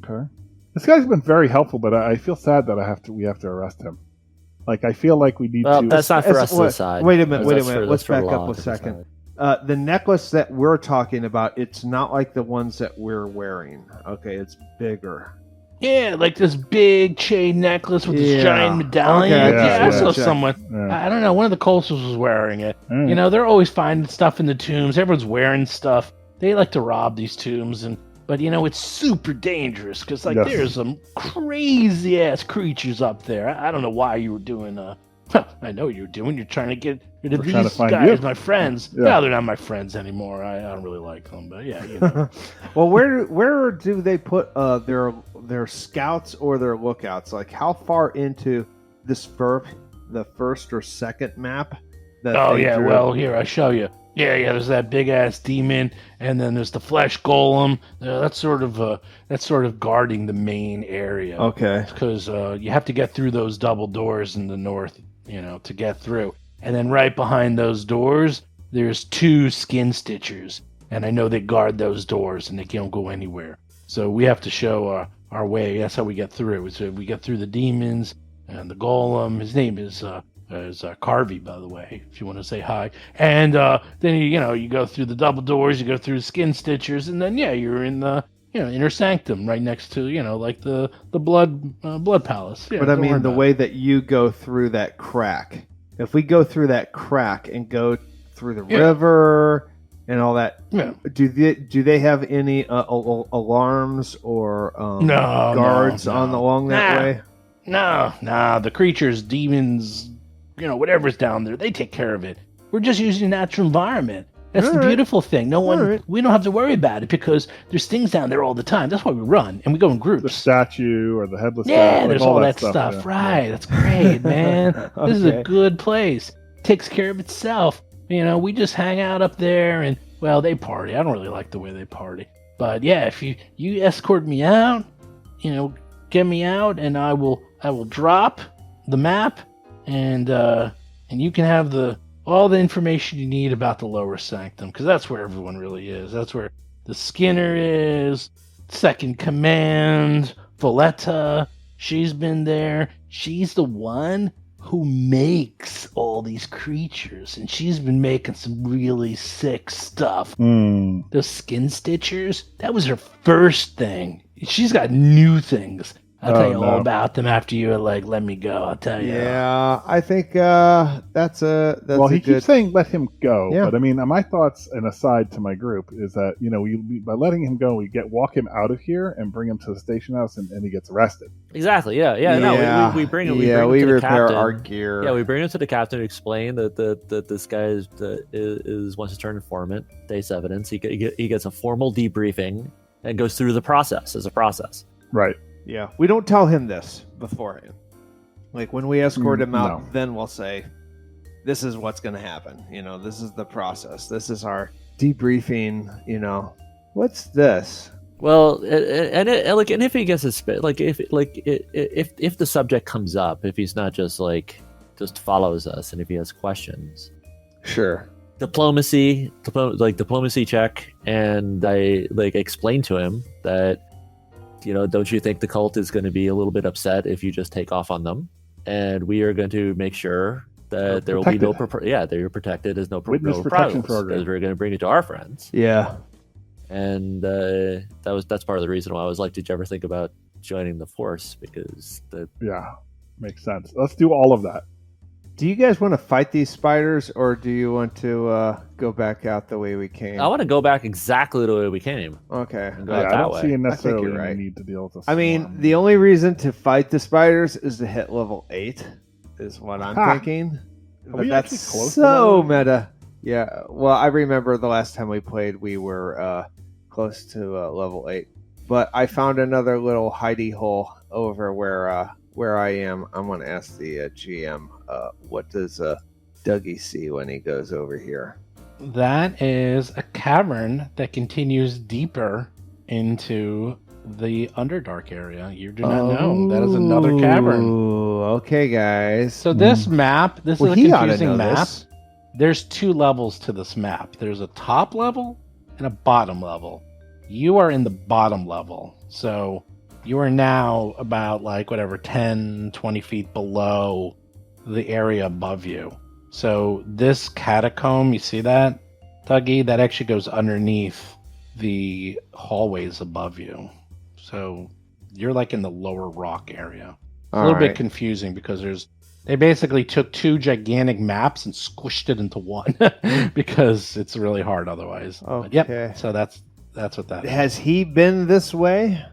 Okay. This guy's been very helpful, but I feel sad that we have to arrest him. I feel like we need Well, to. that's not for us to wait, decide. wait a minute, That's for- let's that's for back law up a to second. decide. The necklace that we're talking about, it's not like the ones that we're wearing. Okay, it's bigger. Yeah, like this big chain necklace with this Yeah. giant medallion. Okay, I yeah, I just saw wanna check. someone. Yeah. I don't know. One of the cultists was wearing it. Mm. You know, they're always finding stuff in the tombs. Everyone's wearing stuff. They like to rob these tombs, but it's super dangerous because Yes. there's some crazy ass creatures up there. I don't know why you were doing. I know what you're doing. You're trying to get rid of We're trying to these find guys, you. my friends. Yeah. No, they're not my friends anymore. I don't really like them, but yeah. Well, where do they put their scouts or their lookouts? Like how far into this the first or second map? That Oh they yeah, drew? well here I show you. Yeah, there's that big ass demon, and then there's the flesh golem. That's sort of guarding the main area. Okay. Because you have to get through those double doors in the north, to get through. And then right behind those doors, there's 2 skin stitchers, and I know they guard those doors, and they can't go anywhere. So we have to show our way. That's how we get through. So we get through the demons and the golem. His name is Carvey, by the way, if you want to say hi. And then you go through the double doors, you go through the skin stitchers, and then you're in the inner sanctum right next to like the blood palace. Yeah, But I don't worry mean, the about way that you go through that crack. If we go through that crack and go through the Yeah. river and all that, Yeah. do they have any alarms or No, guards no. along that Nah. way? No, the creatures, demons, whatever's down there, they take care of it. We're just using the natural environment. That's All the right. beautiful thing. All right. We don't have to worry about it because there's things down there all the time. That's why we run and we go in the groups. statue or the headless Yeah, statue, there's all that stuff. yeah. Right. That's great, man. This is a Okay. good place. Takes care of itself. We just hang out up there and, well, they party. I don't really like the way they party. But yeah, if you escort me out, get me out and I will drop the map and you can have all the information you need about the lower sanctum because that's where everyone really is. That's where the Skinner is, Second Command, Valletta. She's been there. She's the one who makes all these creatures, and she's been making some really sick stuff. Hmm. Those skin stitchers, that was her first thing. She's got new things. I'll tell you all about them after you let me go. I'll tell you. Yeah, I think that's Well, he keeps saying let him go, Yeah. but I mean, my thoughts and aside to my group is that by letting him go, we walk him out of here and bring him to the station house, and he gets arrested. Exactly. Yeah. No, we bring him. We bring him we to the repair captain. our gear. Yeah, we bring him to the captain to explain that this guy is wants to turn informant, face evidence. He gets a formal debriefing and goes through the process as a process. Right. Yeah, we don't tell him this beforehand. Like when we escort him out, No. then we'll say, "This is what's going to happen." This is the process. This is our debriefing. What's this? Well, and if he gets if the subject comes up, if he's not just follows us, and if he has questions, Sure. diplomacy check, and I explain to him that. Don't you think the cult is going to be a little bit upset if you just take off on them? And we are going to make sure that there will be no, that you're protected. There's no Witness no protection problems, program. because we're going to bring it to our friends. Yeah. And that's part of the reason why I was like, did you ever think about joining the force? Because Yeah, makes sense. Let's do all of that. Do you guys want to fight these spiders, or do you want to go back out the way we came? I want to go back exactly the way we came. Okay. And go Yeah, out I that don't way. see necessarily you're right. any need to deal with this. I mean, the only reason to fight the spiders is to hit level 8, is what I'm thinking. Are But we that's actually close to so level meta. Yeah. Well, I remember the last time we played, we were close to level 8. But I found another little hidey hole over where I am. I'm going to ask the GM, what does Dougie see when he goes over here? That is a cavern that continues deeper into the Underdark area. You do not know. That is another cavern. Ooh, okay, guys. So this map, this Well, is a he oughta confusing know map. this. There's 2 levels to this map. There's a top level and a bottom level. You are in the bottom level. So you are now about 10, 20 feet below the area above you. So this catacomb, you see that, Dougie? That actually goes underneath the hallways above you. So you're in the lower rock area. It's a little bit confusing because they basically took 2 gigantic maps and squished it into one because it's really hard otherwise. Okay. But yep. So that's what that is. Has he been this way?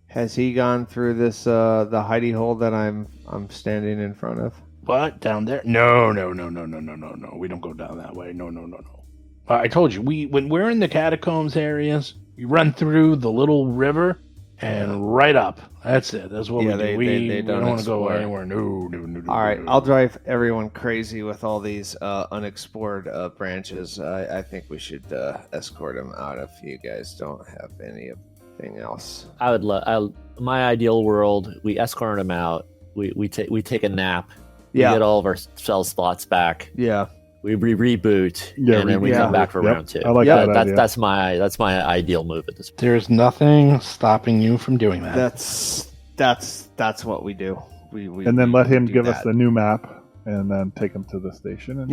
Has he gone through this the hidey hole that I'm standing in front of? What? Down there? No. We don't go down that way. No. I told you, when we're in the catacombs areas, we run through the little river and right up. That's it. That's what we do. We don't want to go anywhere. No. All right, I'll drive everyone crazy with all these unexplored branches. I think we should escort them out if you guys don't have anything else. I would my ideal world, we escort him out. We take a nap. We get all of our cell slots back. Yeah. We reboot, Yeah, and then we come back for round 2. I like that idea. That's my ideal move at this point. There's nothing stopping you from doing that. That's what we do. We And then let him do give us that. the new map, and then take him to the station. And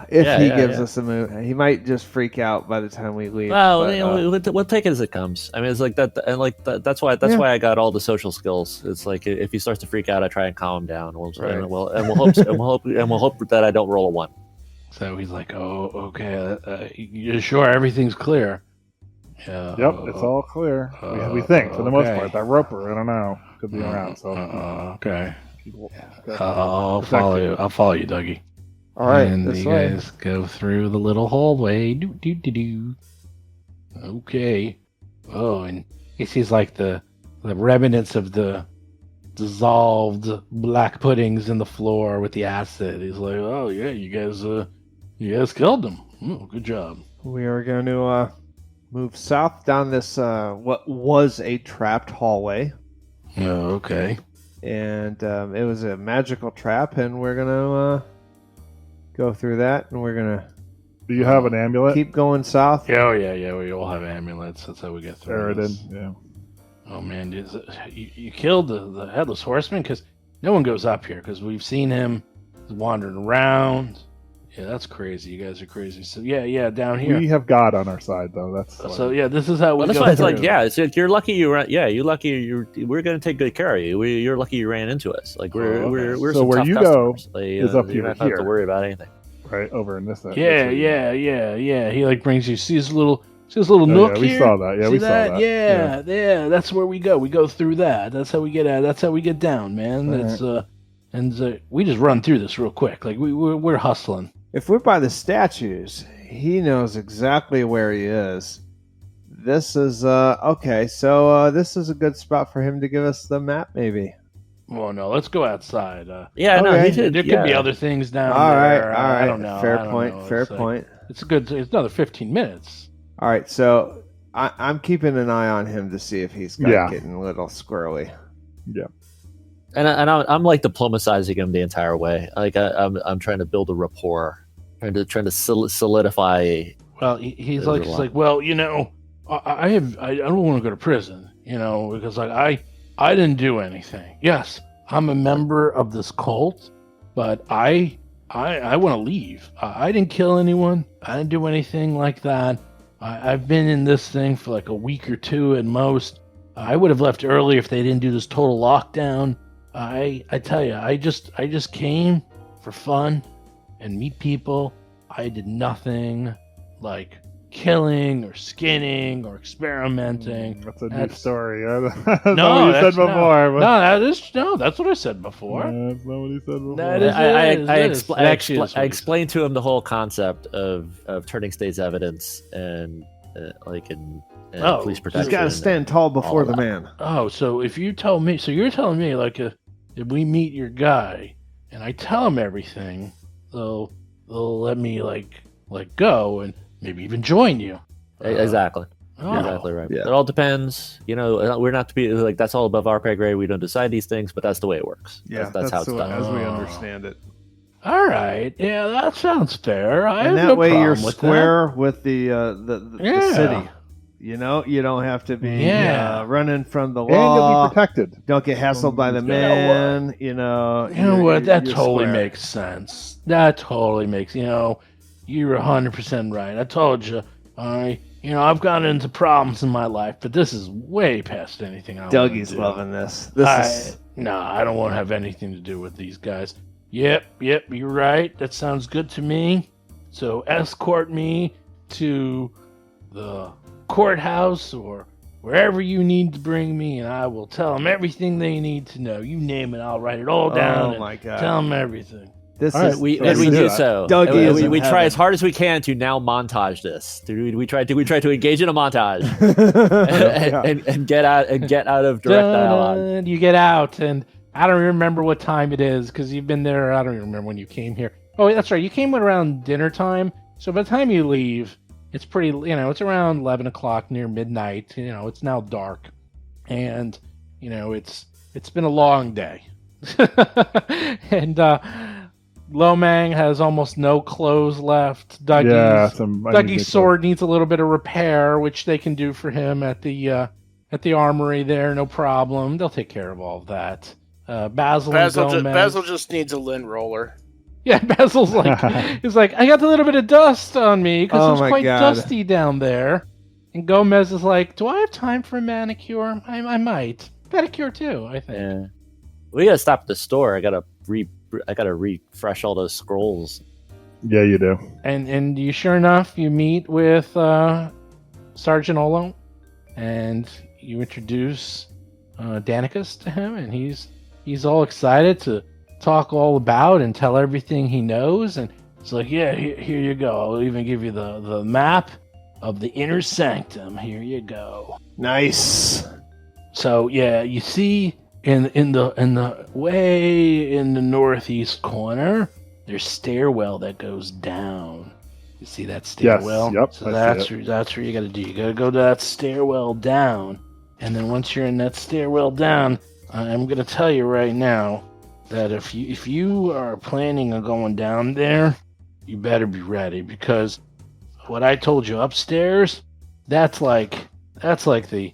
If he gives yeah. us a move, he might just freak out by the time we leave. Well, but, we'll take it as it comes. I mean, it's like that, and that's why I got all the social skills. It's like if he starts to freak out, I try and calm him down. We'll hope that I don't roll a 1. So he's like, "Oh, okay. You sure everything's clear?" Yeah. Yep, it's all clear. We think, for the most okay. part. That Roper, I don't know, could be around. So Okay. Okay. I'll follow you. I'll follow you, Dougie. all right, And this you way. guys go through the little hallway. Do. Okay. Oh, and he sees the remnants of the dissolved black puddings in the floor with the acid. He's like, "Oh yeah, you guys killed them. Oh, good job." We are going to move south down this what was a trapped hallway, Oh, okay. and it was a magical trap, and we're going to go through that, and we're going to Do you have an amulet? keep going south. Oh yeah. We all have amulets. That's how we get through. Eridan, this. yeah. Oh man, you killed the headless horseman because no one goes up here because we've seen him wandering around. Yeah, that's crazy. You guys are crazy. So yeah, down here. We have God on our side, though. That's So yeah, this is how we Well, that's go why it's through. like, yeah, it's like you're lucky you ran. Yeah, you're lucky. We're gonna take good care of you. You're lucky you ran into us. Like we're okay. we're So some where tough you go customers. Like, is up you're here. not gonna have to worry about anything. right over in this. Yeah. He like brings you. See this little nook we here? saw that. Yeah, See we saw that. Yeah. That's where we go. We go through that. That's how we get out. That's how we get down, man. All That's we just run through this real quick. Like we're hustling. If we're by the statues, he knows exactly where he is. This is okay. So this is a good spot for him to give us the map, maybe. Well, no, let's go outside. Yeah, no, Okay. he did. There could be other things down All right, there. all right. I don't know. Fair I don't point. know. Fair It's like- point. It's It's another 15 minutes. All right, so I'm keeping an eye on him to see if he's getting a little squirrely. And I'm like diplomatizing him the entire way. Like I'm trying to build a rapport, trying to solidify. Well, he's like, well, you know, I don't want to go to prison, you know, because like I didn't do anything. Yes, I'm a member of this cult, but I want to leave. I didn't kill anyone. I didn't do anything like that. I've been in this thing for like a week or two at most. I would have left early if they didn't do this total lockdown. I tell you, I just came for fun and meet people. I did nothing like killing or skinning or experimenting. That's a new story. That's No, not what you said that's before. no, that's what I said before. That's not what he said before. That is- I explained to him the whole concept of turning state's evidence and police protection. He's got to stand tall before all the that. man. Oh, so if you tell me, so you're telling me like if we meet your guy and I tell him everything, they'll let me like go and maybe even join you. Exactly. Oh. Exactly right. Yeah. It all depends. You know, we're not to be like that's all above our pay grade. We don't decide these things, but that's the way it works. That's how it's done. as we Oh. understand it. All right, yeah, that sounds fair. I And have that no way you're problem with square with the Yeah. city. You know, you don't have to be Yeah. running from the And you'll law. be protected. Don't get hassled by the You know man. You know. that. You know what? That you're totally square. makes sense. That totally makes. You know, you're 100% right. I told you. I've gotten into problems in my life, but this is way past anything I want to Dougie's do. loving this. I don't want to have anything to do with these guys. Yep, you're right. That sounds good to me. So escort me to the courthouse or wherever you need to bring me, and I will tell them everything they need to know. You name it, I'll write it all down Oh and my god. tell them everything. This All right, is We Let's we do do that. so. Dougie is we in we try heaven. as hard as we can to now montage this. Do we try to engage in a montage Yeah. and get out of direct dialogue? Dun, you get out, and I don't remember what time it is because you've been there. I don't even remember when you came here. Oh, that's right. You came around dinner time. So by the time you leave, it's pretty. It's around 11 o'clock, near midnight. It's now dark, and it's been a long day, and Lomang has almost no clothes left. Dougie's sword needs a little bit of repair, which they can do for him at the armory there. No problem. They'll take care of all of that. Basil just needs a lint roller. Yeah, Basil's like, he's like, I got a little bit of dust on me because Oh it's my quite God. dusty down there. And Gomez is like, do I have time for a manicure? I might. Pedicure too, I think. Yeah, we gotta stop at the store. I gotta refresh all those scrolls. Yeah, you do. And you sure enough, you meet with Sergeant Olo, and you introduce Danicus to him, and he's all excited to talk all about and tell everything he knows. And it's like, yeah, here you go. I'll even give you the map of the inner sanctum. Here you go. Nice. So yeah, you see in the way in the northeast corner, there's stairwell that goes down. You see that stairwell? Yep, So I see that's where you got to do. You got to go to that stairwell down, and then once you're in that stairwell down, I'm gonna tell you right now that if you are planning on going down there, you better be ready, because what I told you upstairs, that's like the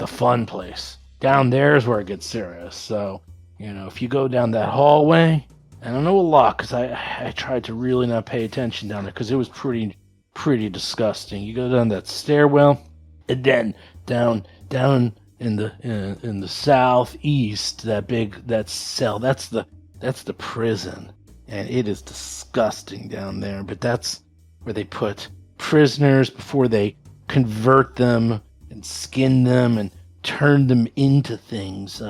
fun place. Down there is where it gets serious. So, if you go down that hallway, I don't know a lot because I tried to really not pay attention down there because it was pretty disgusting. You go down that stairwell, and then down in the southeast, that cell, that's the prison, and it is disgusting down there. But that's where they put prisoners before they convert them and skin them and turn them into things.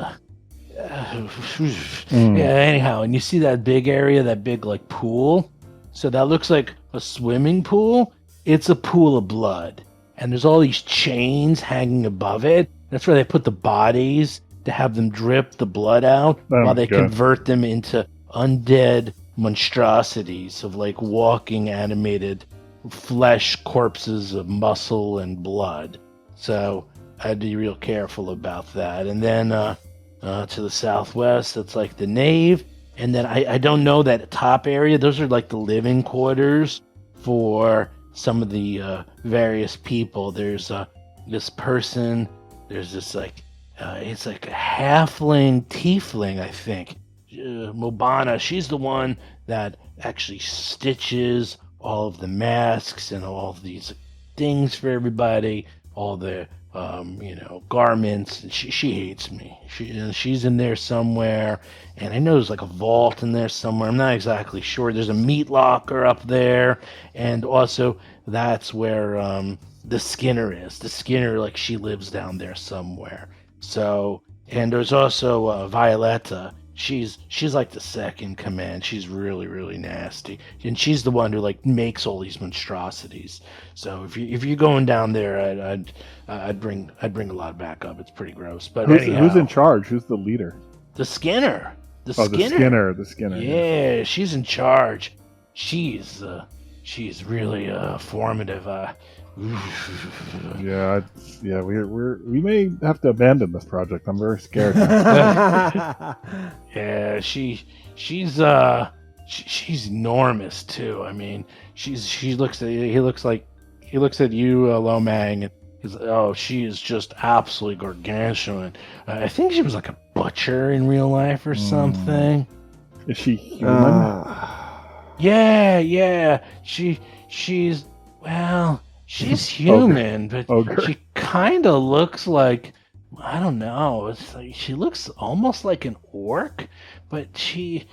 Yeah, anyhow, and you see that big area, that big like pool? So that looks like a swimming pool. It's a pool of blood. And there's all these chains hanging above it. That's where they put the bodies to have them drip the blood out while they convert them into undead monstrosities of like walking animated flesh corpses of muscle and blood. So I'd be real careful about that. And then to the southwest, that's like the nave. And then I don't know that top area. Those are like the living quarters for some of the various people. There's this person. There's this like it's like a halfling tiefling, I think. Mobana, she's the one that actually stitches all of the masks and all of these things for everybody, all the garments. And she hates me. She's in there somewhere, and I know there's like a vault in there somewhere. I'm not exactly sure. There's a meat locker up there, and also that's where the Skinner is. The Skinner, like, she lives down there somewhere. So, and there's also Violetta. She's like the second command. She's really, really nasty, and she's the one who like makes all these monstrosities. So if you're going down there, I'd bring a lot of backup. It's pretty gross. But who's in charge? Who's the leader? The Skinner. The Skinner. Yeah, she's in charge. She's really formative. Yeah, we may have to abandon this project. I'm very scared. Yeah, she's enormous too. I mean, he looks at you, Lomang, and he's like, oh, she is just absolutely gargantuan. I think she was like a butcher in real life or something. Is she human? Yeah. She's human, but she kind of looks like, I don't know. It's like she looks almost like an orc, but I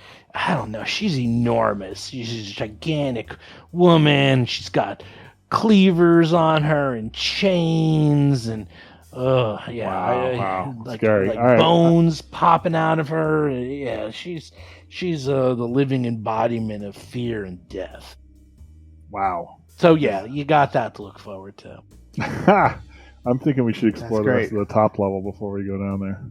don't know. She's enormous. She's a gigantic woman. She's got cleavers on her and chains and wow. like Scary. like bones popping out of her. Yeah, she's the living embodiment of fear and death. Wow. So yeah, you got that to look forward to. I'm thinking we should explore the rest of the top level before we go down there.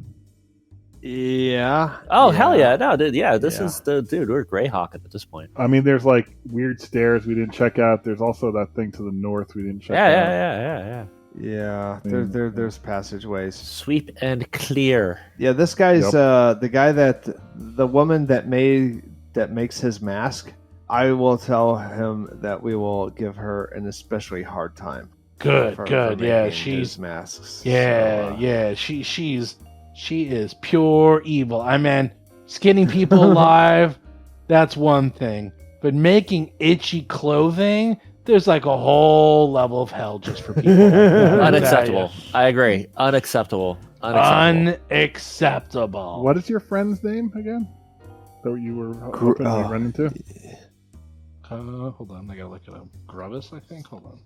Yeah. Oh, hell yeah. No, dude, this is we're Greyhawk at this point. I mean, there's like weird stairs we didn't check out. There's also that thing to the north we didn't check out. Yeah, there's passageways. Sweep and clear. Yeah, this guy's the woman that makes his mask. I will tell him that we will give her an especially hard time. Good. Yeah, she's masks. Yeah. She is pure evil. I mean, skinning people alive, that's one thing. But making itchy clothing, there's like a whole level of hell just for people. Unacceptable. I agree. Unacceptable. Unacceptable. What is your friend's name again? That you were hoping to run into? Hold on, I gotta look it up. Grubbus, I think. Hold on.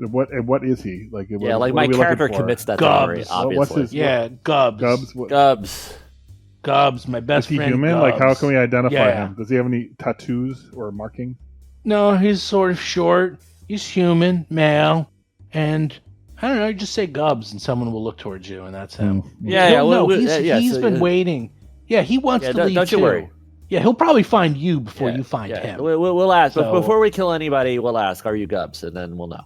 What is he like? What my character commits that Gubbs. to memory, obviously. Gubbs. Gubbs, my best friend. Is he human? Gubbs. Like, how can we identify him? Does he have any tattoos or marking? No, he's sort of short. He's human, male, and I don't know. Just say Gubbs, and someone will look towards you, and that's him. He's been waiting. Yeah, he wants to leave. Don't you worry. Yeah, he'll probably find you before you find him. We'll ask. So, before we kill anybody, we'll ask, "Are you Gubbs?" And then we'll know.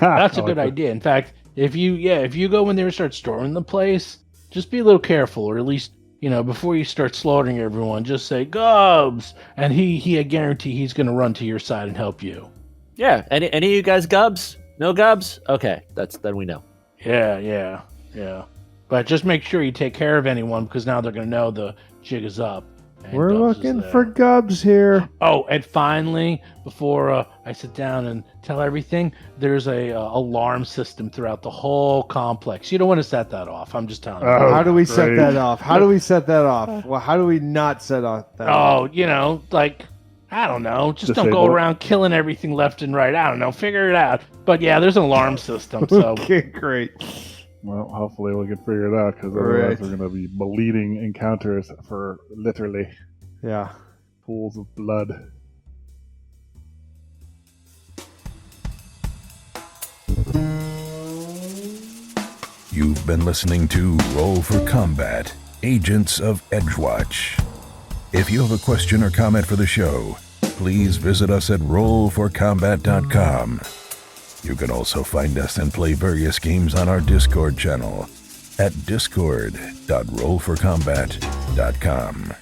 That's a good idea. In fact, if you go in there and start storming the place, just be a little careful, or at least before you start slaughtering everyone, just say Gubbs, and I guarantee he's going to run to your side and help you. Yeah. Any of you guys Gubbs? No Gubbs? Okay, then we know. Yeah. But just make sure you take care of anyone because now they're going to know the jig is up. And We're Gubbs is looking there. for Gubbs here. Oh, and finally, before I sit down and tell everything, there's a alarm system throughout the whole complex. You don't want to set that off. I'm just telling you. Oh, How do we set great. that off? How do we set that off? Well, how do we not set off that off? Oh, you know, like, I don't know. Just don't Disable go it. around killing everything left and right. I don't know. Figure it out. But yeah, there's an alarm system. So Okay, great. Well, hopefully we can figure it out, because otherwise we're going to be bleeding encounters for literally Yeah. pools of blood. You've been listening to Roll for Combat, Agents of Edgewatch. If you have a question or comment for the show, please visit us at rollforcombat.com. You can also find us and play various games on our Discord channel at discord.rollforcombat.com.